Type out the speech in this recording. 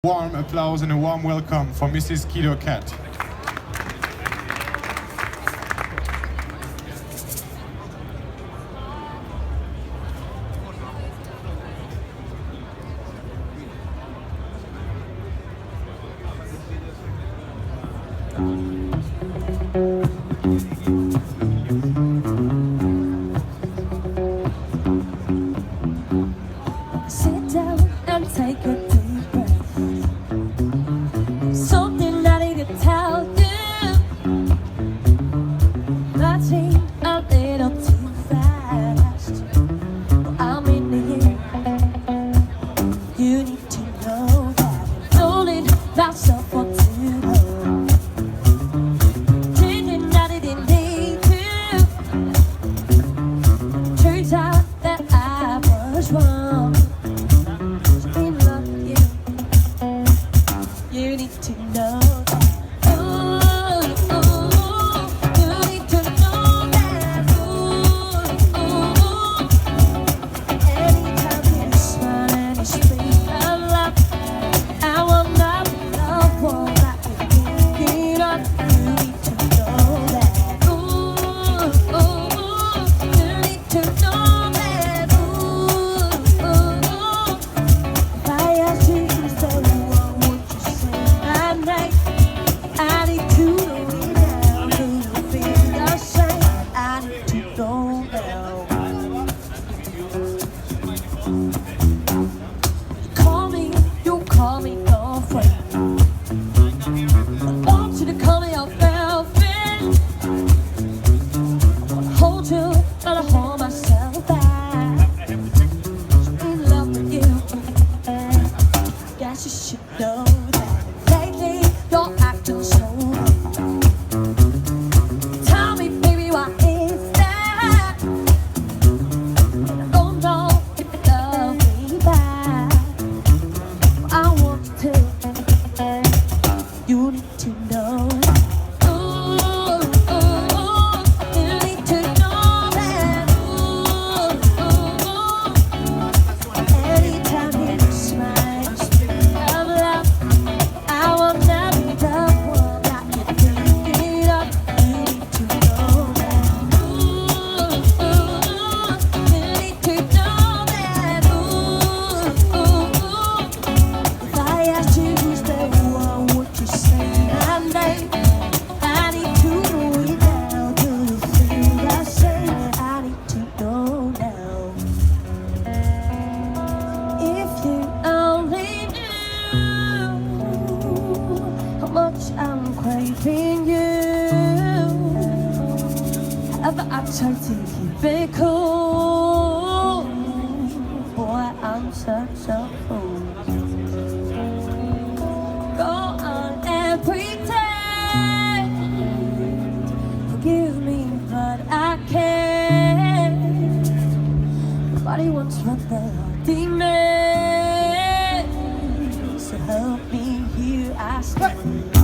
Warm applause and a warm welcome for Mrs. KIDDO KAT. Sit down and take a deep breath. Something I need to tell you. Marching a little too fast. Well, I'm in the air. You need to know that I've known it myself for too long. Thinking I didn't need to. Turns out that I was wrong. You need to know that. Ooh, you need to know that. Ooh, anytime you smile and you speak of love, I will not be the one that you're thinking of. You need to know that. Ooh, you need to know that. Ooh, if I asked you to say what would you say? I need to know now. Do you feel the same? I need to know now. You call me your friend. I want you to call me your girlfriend. I wanna hold you, but I hold myself back. In love with you, guess you should know that. Lately, you're acting so wrong. Tell me, baby, why is that? And I don't know if you love me back. Well, I want you to. You need to know. Ooh, you need to know that. Ooh, anytime you smile, you speak of love, I will never be the one that you're thinking of. You need to know that. Ooh, you need to know that. Ooh, if I asked you to stay, what would you say? I need to know it now. Do you feel the same? I need to know now. If you only knew how much I'm craving you. However, I try to keep it cool. Boy, I'm such a fool. Go on and pretend. Forgive me, but I can't. Nobody wants what they are demanding. So help me here, I stand.